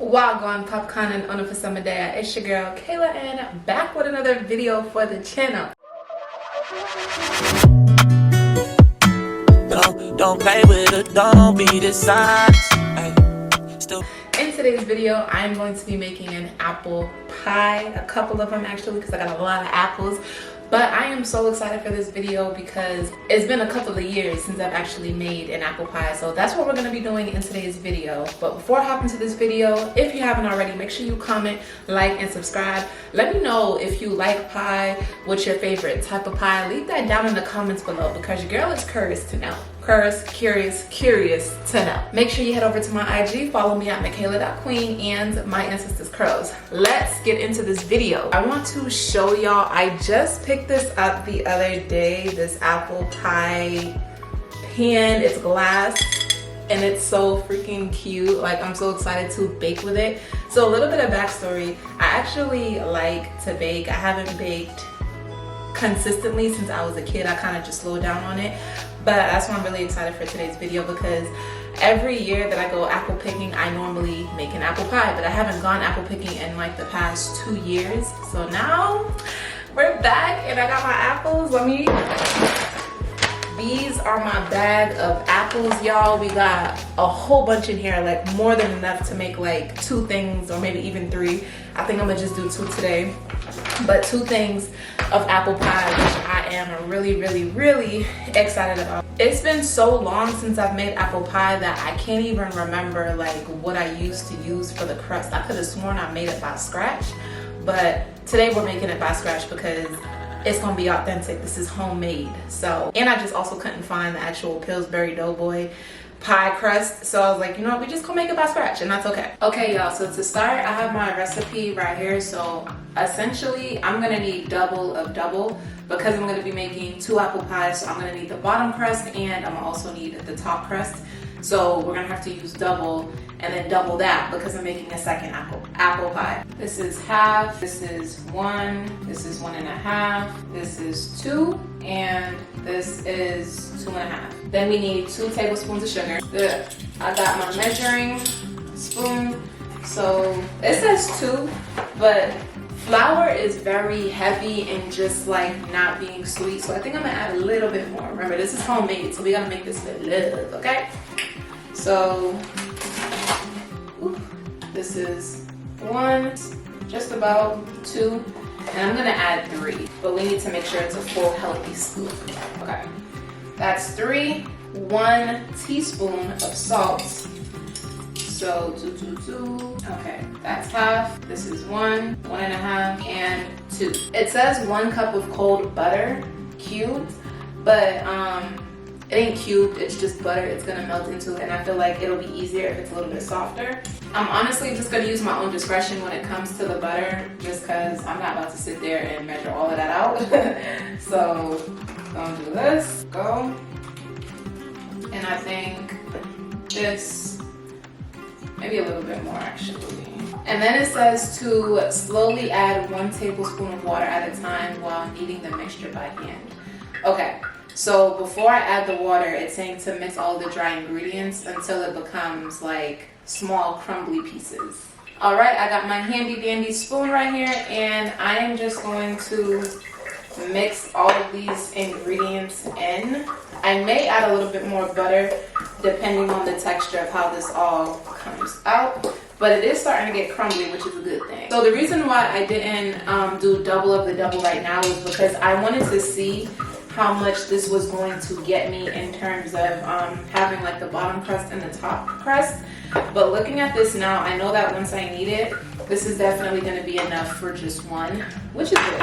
Wagwan popcorn and honor for summer day. It's your girl Kayla and back with another video for the channel. Don't play with it, don't be dishonest. In today's video, I'm going to be making an apple pie, a couple of them actually, because I got a lot of apples. But I am so excited for this video because it's been a couple of years since I've actually made an apple pie. So that's what we're going to be doing in today's video. But before I hop into this video, if you haven't already, make sure you comment, like, and subscribe. Let me know if you like pie, what's your favorite type of pie. Leave that down in the comments below because your girl is curious to know. Curious to know. Make sure you head over to my IG, follow me at Michaela.Queen and my ancestors curls. Let's get into this video. I want to show y'all, I just picked this up the other day, this apple pie pan. It's glass and it's so freaking cute. Like, I'm so excited to bake with it. So a little bit of backstory, I actually like to bake. I haven't baked consistently since I was a kid. I kind of just slowed down on it. But that's why I'm really excited for today's video because every year that I go apple picking, I normally make an apple pie, but I haven't gone apple picking in like the past 2 years. So now we're back and I got my apples. These are my bag of apples, y'all. We got a whole bunch in here, like more than enough to make like 2 things or maybe even 3. I think I'm gonna just do 2 today, but 2 things of apple pie, which I am really excited about. It's been so long since I've made apple pie that I can't even remember like what I used to use for the crust. I could have sworn I made it by scratch, but today we're making it by scratch because it's gonna be authentic. This is homemade. So, and I just also couldn't find the actual Pillsbury Doughboy pie crust, so I was like, you know what, we just gonna make it by scratch, and that's okay. Okay, y'all, so to start, I have my recipe right here. So essentially I'm gonna need double of double because I'm gonna be making 2 apple pies. So I'm gonna need the bottom crust and I'm also need the top crust. So we're gonna have to use double and then double that because I'm making a second apple pie. This is half, this is 1, this is 1.5, this is 2, and this is 2.5. Then we need 2 tablespoons of sugar. I got my measuring spoon. So it says 2, but flour is very heavy and just like not being sweet. So I think I'm gonna add a little bit more. Remember, this is homemade, so we gotta make this with love, okay? So this is 1, just about 2, and I'm gonna add 3, but we need to make sure it's a full healthy scoop. Okay, that's 3, 1 teaspoon of salt. So 2. Okay, that's half. This is 1, 1.5, and 2. It says 1 cup of cold butter, cubed, but it ain't cubed, it's just butter. It's gonna melt into it, and I feel like it'll be easier if it's a little bit softer. I'm honestly just gonna use my own discretion when it comes to the butter, just because I'm not about to sit there and measure all of that out. So, gonna do this, go. And I think this, maybe a little bit more actually. And then it says to slowly add 1 tablespoon of water at a time while kneading the mixture by hand. Okay. So before I add the water, it's saying to mix all the dry ingredients until it becomes like small crumbly pieces. All right, I got my handy dandy spoon right here, and I am just going to mix all of these ingredients in. I may add a little bit more butter depending on the texture of how this all comes out, but it is starting to get crumbly, which is a good thing. So the reason why I didn't do double of the double right now is because I wanted to see how much this was going to get me in terms of having like the bottom crust and the top crust. But looking at this now, I know that once I knead it, this is definitely going to be enough for just 1, which is good.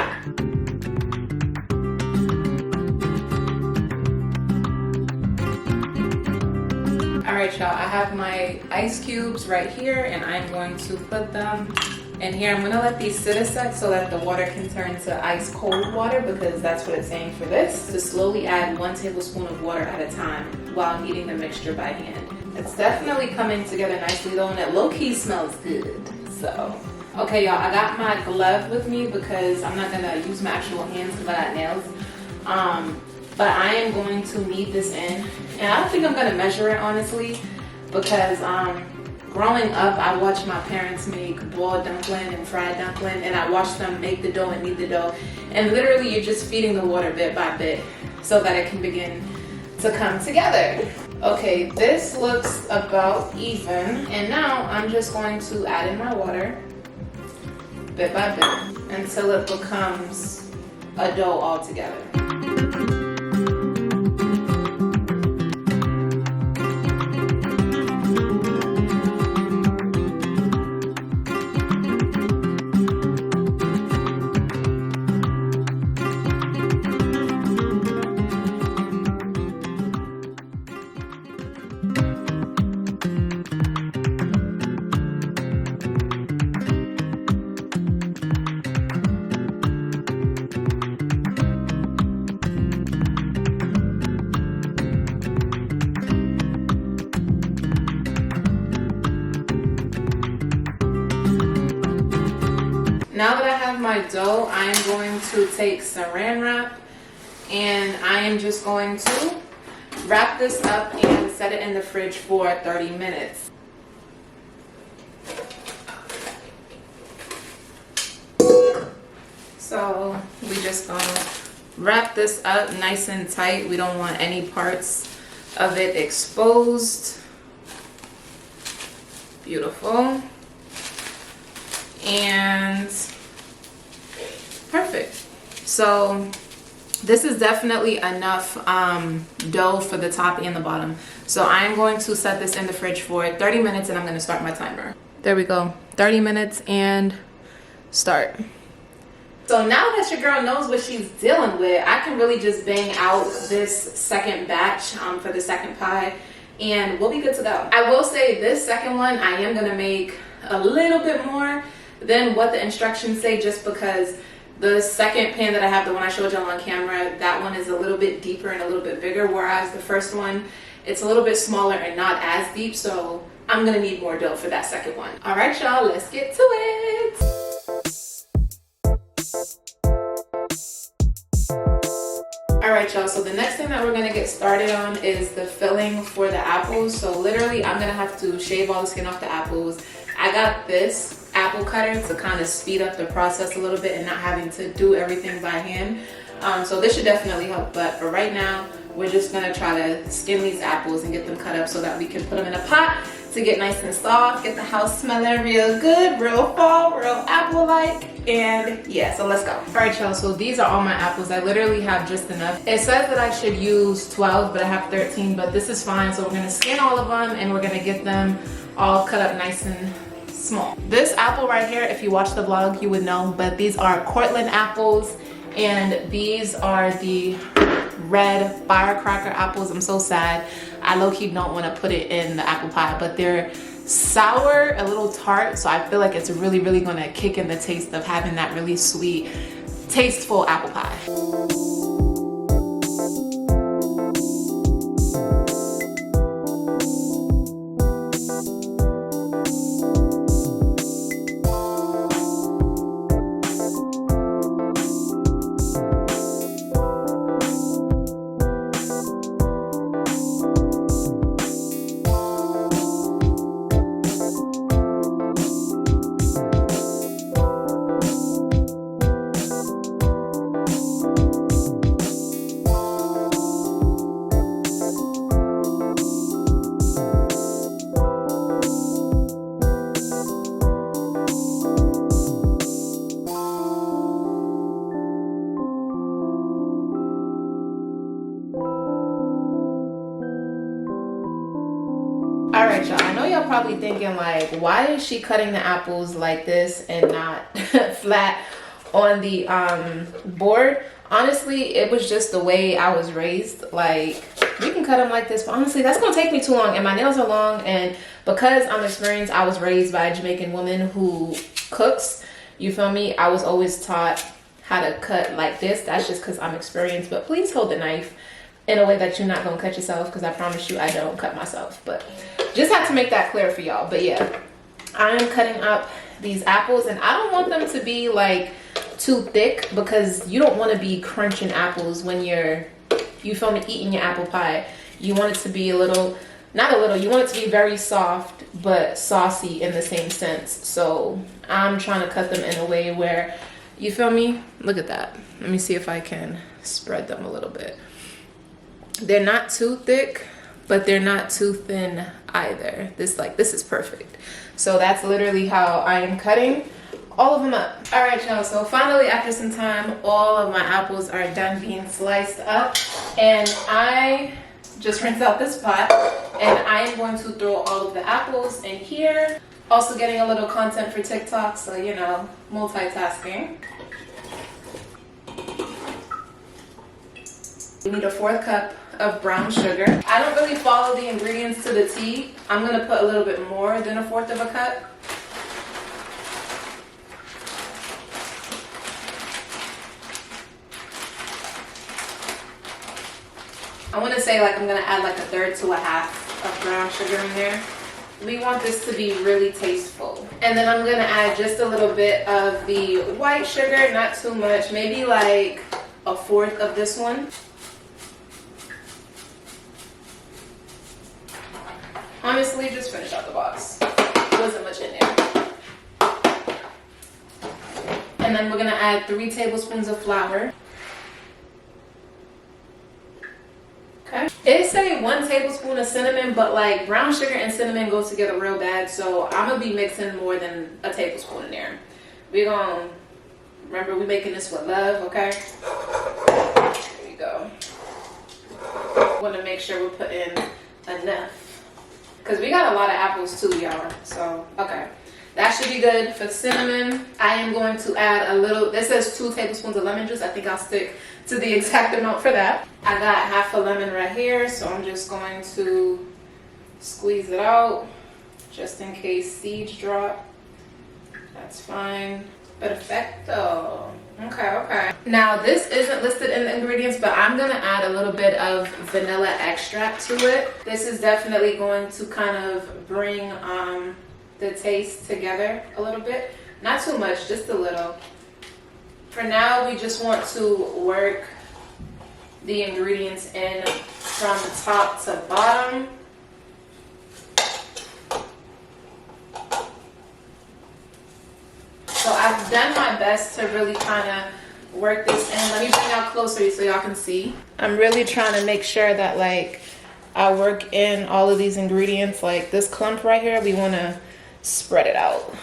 Alright y'all, I have my ice cubes right here and I'm going to put them in here. I'm gonna let these sit a sec so that the water can turn to ice cold water because that's what it's saying for this. To slowly add 1 tablespoon of water at a time while kneading the mixture by hand. It's definitely coming together nicely though, and it low-key smells good. So, okay y'all, I got my glove with me because I'm not gonna use my actual hands because I got nails. But I am going to knead this in, and I don't think I'm gonna measure it honestly because growing up, I watched my parents make boiled dumpling and fried dumpling, and I watched them make the dough and knead the dough. And literally, you're just feeding the water bit by bit so that it can begin to come together. Okay, this looks about even. And now I'm just going to add in my water bit by bit until it becomes a dough all together. Now that I have my dough, I am going to take saran wrap and I am just going to wrap this up and set it in the fridge for 30 minutes. So we just gonna wrap this up nice and tight. We don't want any parts of it exposed. Beautiful. And perfect. So this is definitely enough dough for the top and the bottom. So I am going to set this in the fridge for 30 minutes and I'm going to start my timer. There we go. 30 minutes and start. So now that your girl knows what she's dealing with, I can really just bang out this second batch for the second pie and we'll be good to go. I will say this second one, I am going to make a little bit more than what the instructions say, just because the second pan that I have, the one I showed y'all on camera, that one is a little bit deeper and a little bit bigger, whereas the first one, it's a little bit smaller and not as deep, so I'm gonna need more dough for that second one. All right, y'all, let's get to it. All right, y'all, so the next thing that we're gonna get started on is the filling for the apples. So literally, I'm gonna have to shave all the skin off the apples. I got this apple cutter to kind of speed up the process a little bit and not having to do everything by hand. So this should definitely help, but for right now, we're just gonna try to skin these apples and get them cut up so that we can put them in a pot to get nice and soft, get the house smelling real good, real fall, real apple-like, and yeah, so let's go. All right, y'all, so these are all my apples. I literally have just enough. It says that I should use 12, but I have 13, but this is fine. So we're gonna skin all of them and we're gonna get them all cut up nice and small. This apple right here, if you watch the vlog, you would know, but these are Cortland apples, and these are the red firecracker apples. I'm so sad. I low-key don't want to put it in the apple pie, but they're sour, a little tart, so I feel like it's really, really gonna kick in the taste of having that really sweet, tasteful apple pie. All right, y'all, I know y'all probably thinking like, why is she cutting the apples like this and not flat on the board? Honestly, it was just the way I was raised. Like, you can cut them like this, but honestly, that's gonna take me too long, and my nails are long, and because I'm experienced, I was raised by a Jamaican woman who cooks, you feel me? I was always taught how to cut like this. That's just because I'm experienced, but please hold the knife in a way that you're not gonna cut yourself, because I promise you I don't cut myself. But just have to make that clear for y'all. But yeah, I am cutting up these apples, and I don't want them to be like too thick, because you don't want to be crunching apples when you're, you feel me, eating your apple pie. You want it to be a little not a little, you want it to be very soft, but saucy in the same sense. So I'm trying to cut them in a way where, you feel me? Look at that. Let me see if I can spread them a little bit. They're not too thick, but they're not too thin either. This is perfect. So that's literally how I am cutting all of them up. All right, y'all, so finally after some time, all of my apples are done being sliced up, and I just rinsed out this pot, and I am going to throw all of the apples in here. Also getting a little content for TikTok, so you know, multitasking. We need a 1/4 cup of brown sugar. I don't really follow the ingredients to the T. I'm gonna put a little bit more than a 1/4 of a cup. I want to say like I'm gonna add like 1/3 to 1/2 of brown sugar in there. We want this to be really tasteful. And then I'm gonna add just a little bit of the white sugar, not too much, maybe like a 1/4 of this one. Honestly, just finish out the box. There wasn't much in there. And then we're gonna add 3 tablespoons of flour. Okay. It say 1 tablespoon of cinnamon, but like brown sugar and cinnamon go together real bad, so I'm gonna be mixing more than a tablespoon in there. We're gonna, remember, we making this with love, okay? There you go. Wanna make sure we're putting enough, because we got a lot of apples too, y'all. So, okay. That should be good. For cinnamon, I am going to add a little, this says 2 tablespoons of lemon juice. I think I'll stick to the exact amount for that. I got 1/2 a lemon right here, so I'm just going to squeeze it out just in case seeds drop. That's fine. Perfecto. Okay. Now this isn't listed in the ingredients, but I'm gonna add a little bit of vanilla extract to it. This is definitely going to kind of bring the taste together a little bit. Not too much, just a little. For now, we just want to work the ingredients in from top to bottom. So I've done my best to really kind of work this in. Let me bring y'all closer so y'all can see. I'm really trying to make sure that like I work in all of these ingredients. Like this clump right here, we want to spread it out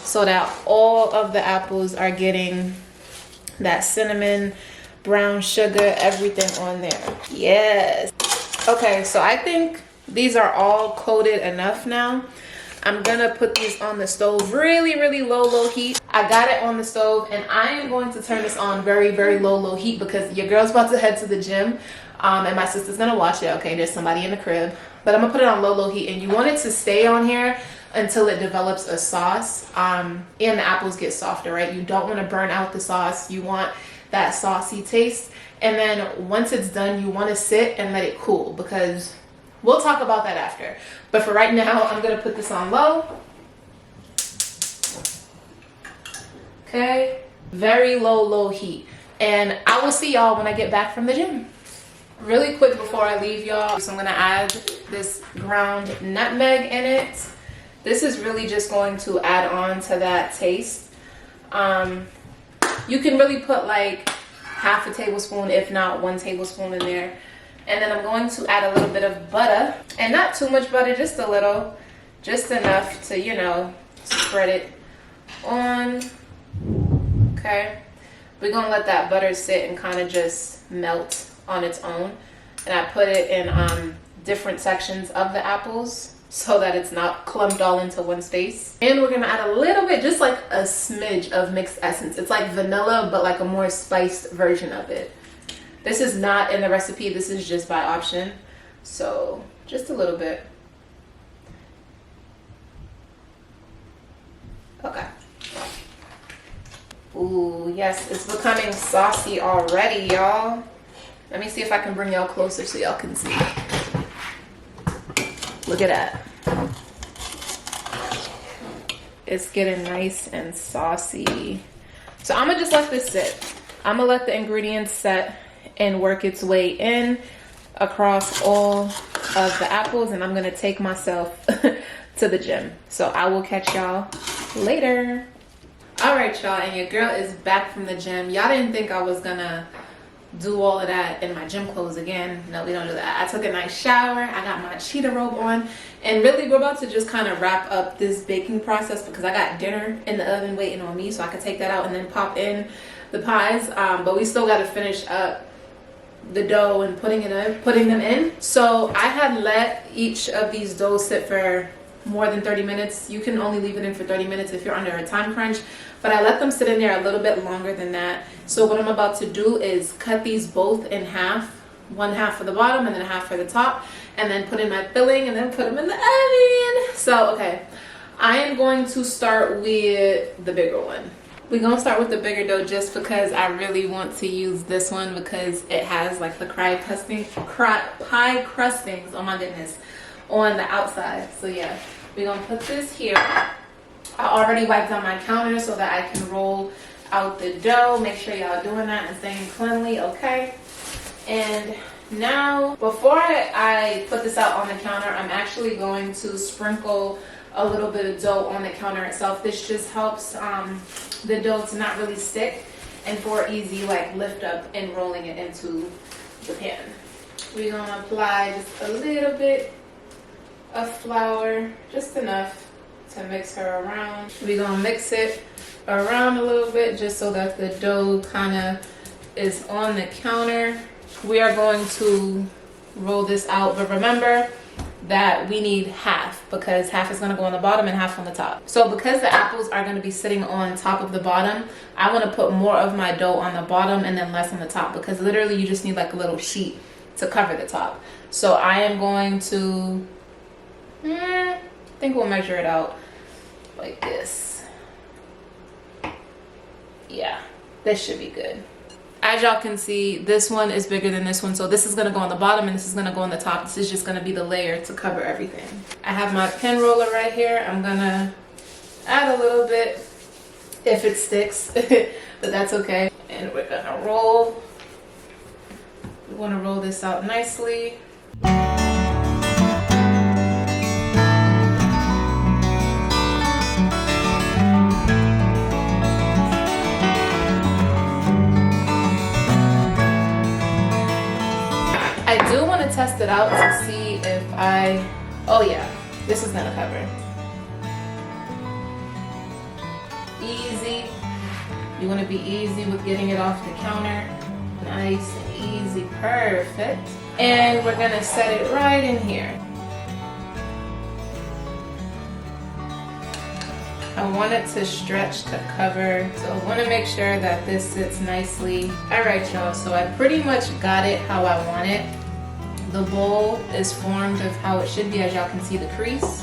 so that all of the apples are getting that cinnamon, brown sugar, everything on there. Yes. Okay, so I think these are all coated enough now. I'm gonna put these on the stove really low heat. I got it on the stove, and I am going to turn this on very low heat because your girl's about to head to the gym, and my sister's gonna watch it. Okay, there's somebody in the crib, but I'm gonna put it on low heat, and you want it to stay on here until it develops a sauce, and the apples get softer, right? You don't want to burn out the sauce. You want that saucy taste, and then once it's done, you want to sit and let it cool, because we'll talk about that after. But for right now, I'm gonna put this on low. Okay, very low heat, and I will see y'all when I get back from the gym. Really quick before I leave y'all, so I'm gonna add this ground nutmeg in it. This is really just going to add on to that taste. You can really put like 1/2 tablespoon, if not 1 tablespoon in there. And then I'm going to add a little bit of butter, and not too much butter, just a little, just enough to, you know, spread it on. Okay, we're gonna let that butter sit and kind of just melt on its own. And I put it in different sections of the apples so that it's not clumped all into one space. And we're gonna add a little bit, just like a smidge of mixed essence. It's like vanilla, but like a more spiced version of it. This is not in the recipe, this is just by option. So just a little bit. Okay. Ooh, yes, it's becoming saucy already, y'all. Let me see if I can bring y'all closer so y'all can see. Look at that. It's getting nice and saucy. So I'm gonna just let this sit. I'm gonna let the ingredients set and work its way in across all of the apples and I'm gonna take myself to the gym. So I will catch y'all later. All right, y'all, and your girl is back from the gym. Y'all didn't think I was gonna do all of that in my gym clothes again. No, we don't do that. I took a nice shower. I got my cheetah robe on, and really we're about to just kind of wrap up this baking process because I got dinner in the oven waiting on me, so I could take that out and then pop in the pies. But we still got to finish up the dough and putting them in. So I had let each of these doughs sit for more than 30 minutes. You can only leave it in for 30 minutes if you're under a time crunch, but I let them sit in there a little bit longer than that. So what I'm about to do is cut these both in half, one half for the bottom and then a half for the top, and then put in my filling and then put them in the oven. So okay, I am going to start with the bigger one. We're gonna start with the bigger dough just because I really want to use this one because it has like the pie crustings, oh my goodness, on the outside. So yeah, we're gonna put this here. I already wiped down my counter so that I can roll out the dough. Make sure y'all doing that and staying cleanly, okay? And now, before I put this out on the counter, I'm actually going to sprinkle a little bit of dough on the counter itself. This just helps the dough to not really stick and for easy like lift up and rolling it into the pan. We're gonna apply just a little bit of flour, just enough to mix her around. We're gonna mix it around a little bit just so that the dough kind of is on the counter. We are going to roll this out, but remember that we need half because half is going to go on the bottom and half on the top. So because the apples are going to be sitting on top of the bottom, I want to put more of my dough on the bottom and then less on the top because literally you just need like a little sheet to cover the top. So I am going to I think we'll measure it out like this. Yeah, this should be good. As y'all can see, this one is bigger than this one, so this is going to go on the bottom and this is going to go on the top. This is just going to be the layer to cover everything. I have my pen roller right here. I'm going to add a little bit if it sticks, but that's okay. And we're going to roll. We want to roll this out nicely. I do want to test it out to see if oh yeah, this is gonna cover. Easy. You want to be easy with getting it off the counter. Nice and easy, perfect. And we're gonna set it right in here. I want it to stretch to cover, so I want to make sure that this sits nicely. All right, y'all, so I pretty much got it how I want it. The bowl is formed of how it should be, as y'all can see the crease.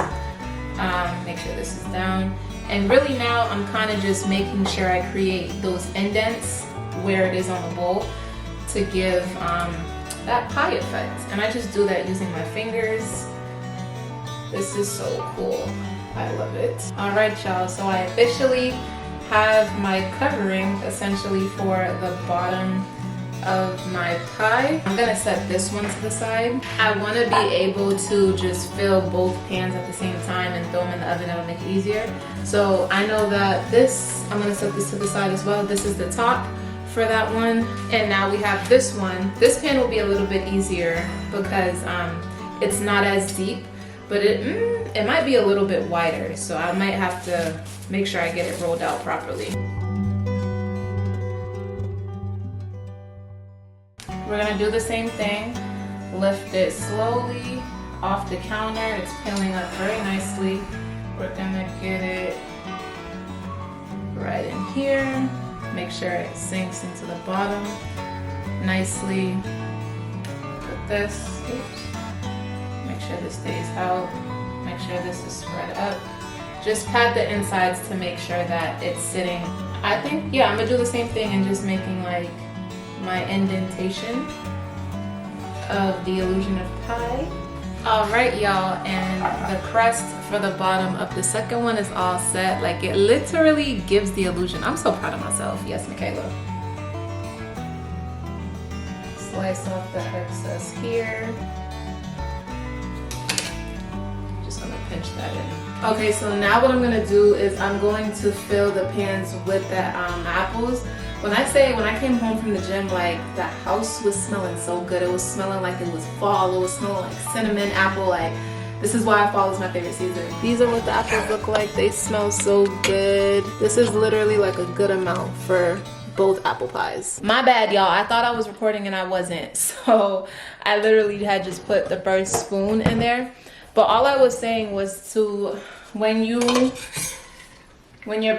Make sure this is down. And really now I'm kind of just making sure I create those indents where it is on the bowl to give that pie effect. And I just do that using my fingers. This is so cool. I love it. All right, y'all, so I officially have my covering essentially for the bottom of my pie. I'm gonna set this one to the side. I want to be able to just fill both pans at the same time and throw them in the oven. That'll make it easier. So I know that I'm gonna set this to the side as well. This is the top for that one, and now we have this one. This pan will be a little bit easier because it's not as deep, but it might be a little bit wider, so I might have to make sure I get it rolled out properly. We're gonna do the same thing. Lift it slowly off the counter. It's peeling up very nicely. We're gonna get it right in here. Make sure it sinks into the bottom nicely. Put this, make sure this stays out. Make sure this is spread up. Just pat the insides to make sure that it's sitting. I think, yeah, I'm gonna do the same thing and just making like my indentation of the illusion of pie. All right, y'all, and the crust for the bottom of the second one is all set. Like, it literally gives the illusion. I'm so proud of myself. Yes, Michaela. Slice off the excess here. pinch that in. Okay, so now what I'm gonna do is I'm going to fill the pans with the apples. When I came home from the gym, like the house was smelling so good. It was smelling like it was fall. It was smelling like cinnamon apple. Like, this is why fall is my favorite season. These are what the apples look like. They smell so good. This is literally like a good amount for both apple pies. My bad, y'all. I thought I was recording and I wasn't. So I literally had just put the first spoon in there. But all I was saying was to, when you're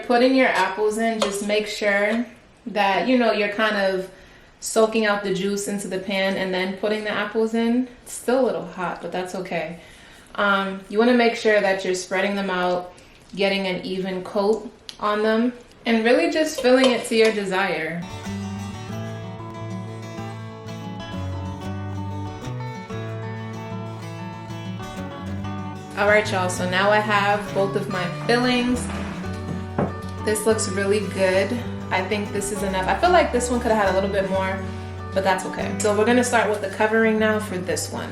putting your apples in, just make sure that, you know, you're kind of soaking out the juice into the pan and then putting the apples in. It's still a little hot, but that's okay. You want to make sure that you're spreading them out, getting an even coat on them, and really just filling it to your desire. All right, y'all, so now I have both of my fillings. This looks really good. I think this is enough. I feel like this one could have had a little bit more, but that's okay. So we're gonna start with the covering now for this one.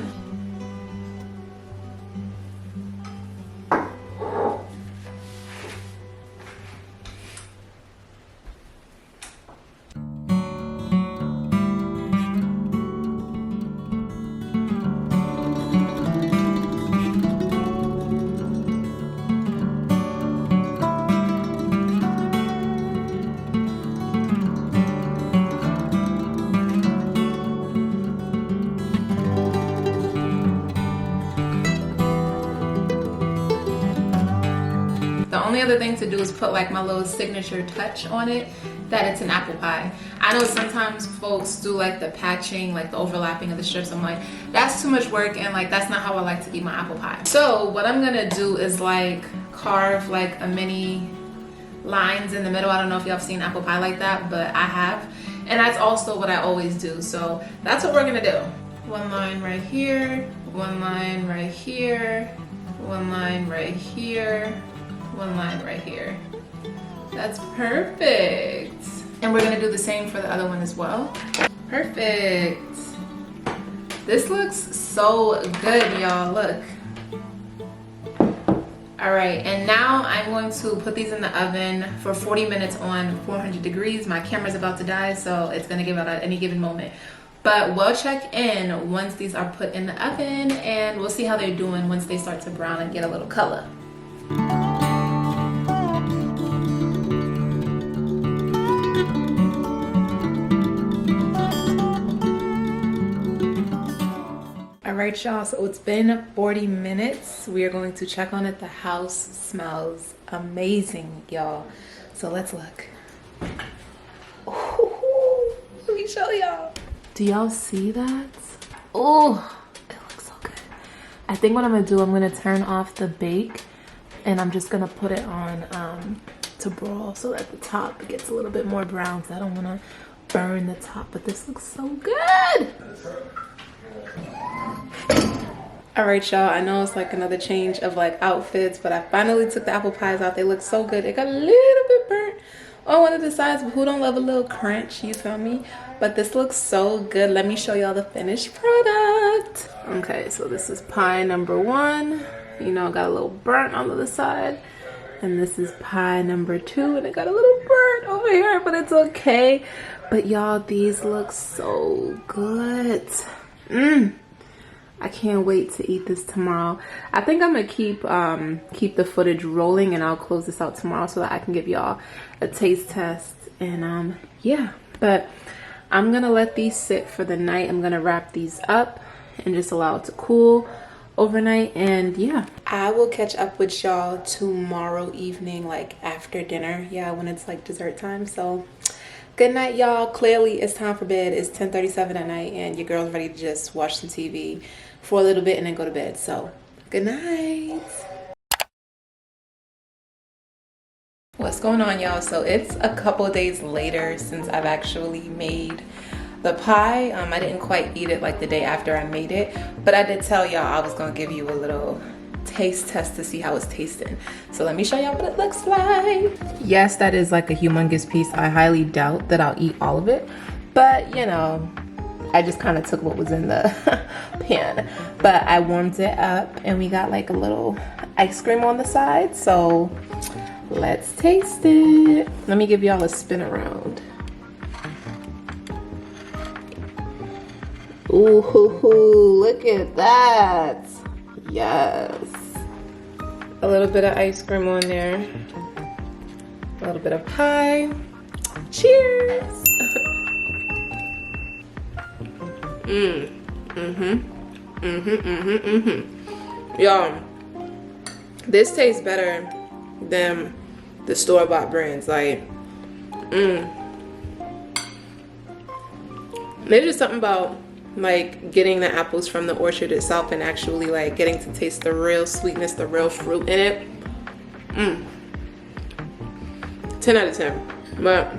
The only other thing to do is put like my little signature touch on it, that it's an apple pie. I know sometimes folks do like the patching, like the overlapping of the strips. I'm like, that's too much work, and like that's not how I like to eat my apple pie. So what I'm gonna do is like carve like a mini lines in the middle. I don't know if y'all have seen apple pie like that, but I have. And that's also what I always do. So that's what we're gonna do. One line right here, one line right here, one line right here, one line right here. That's perfect. And we're gonna do the same for the other one as well. Perfect. This looks so good, y'all, look. All right, and now I'm going to put these in the oven for 40 minutes on 400 degrees. My camera's about to die, so it's gonna give out at any given moment. But we'll check in once these are put in the oven, and we'll see how they're doing once they start to brown and get a little color. All right, y'all, so it's been 40 minutes. We are going to check on it. The house smells amazing, y'all. So let's look. Ooh, let me show y'all. Do y'all see that? Oh, it looks so good. I think what I'm gonna do, I'm gonna turn off the bake and I'm just gonna put it on to broil so that the top gets a little bit more brown, because I don't wanna burn the top, but this looks so good. All right, y'all, I know it's like another change of like outfits, but I finally took the apple pies out. They look so good. It got a little bit burnt on one of the sides, but who don't love a little crunch, you feel me? But this looks so good. Let me show y'all the finished product. Okay, so this is pie number 1. You know, got a little burnt on the other side. And this is pie number 2, and it got a little burnt over here, but it's okay. But y'all, these look so good. I can't wait to eat this tomorrow. I think I'm gonna keep the footage rolling, and I'll close this out tomorrow so that I can give y'all a taste test. And yeah, but I'm gonna let these sit for the night. I'm gonna wrap these up and just allow it to cool overnight. And yeah, I will catch up with y'all tomorrow evening, like after dinner. Yeah, when it's like dessert time. So good night, y'all. Clearly it's time for bed. It's 10:37 at night, and your girl's ready to just watch some TV for a little bit and then go to bed. So good night. What's going on, y'all? So it's a couple days later since I've actually made the pie. I didn't quite eat it like the day after I made it, but I did tell y'all I was gonna give you a little taste test to see how it's tasting. So let me show y'all what it looks like. Yes, that is like a humongous piece. I highly doubt that I'll eat all of it, but you know, I just kind of took what was in the pan. But I warmed it up, and we got like a little ice cream on the side. So let's taste it. Let me give y'all a spin around. Ooh, look at that. Yes. A little bit of ice cream on there. A little bit of pie. Cheers. Y'all, this tastes better than the store-bought brands. Like, there's just something about like getting the apples from the orchard itself and actually like getting to taste the real sweetness, the real fruit in it. 10 out of 10. But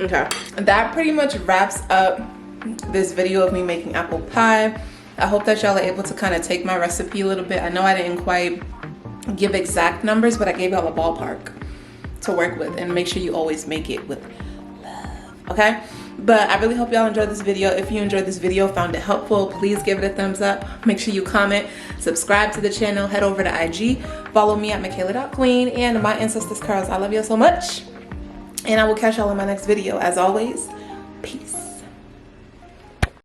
okay, that pretty much wraps up this video of me making apple pie. I hope that y'all are able to kind of take my recipe a little bit. I know I didn't quite give exact numbers, but I gave y'all a ballpark to work with, and make sure you always make it with love, okay? But I really hope y'all enjoyed this video. If you enjoyed this video, found it helpful, please give it a thumbs up. Make sure you comment, subscribe to the channel, head over to IG, follow me at Michaela.Queen and my ancestors curls. I love you so much, and I will catch y'all in my next video. As always, peace.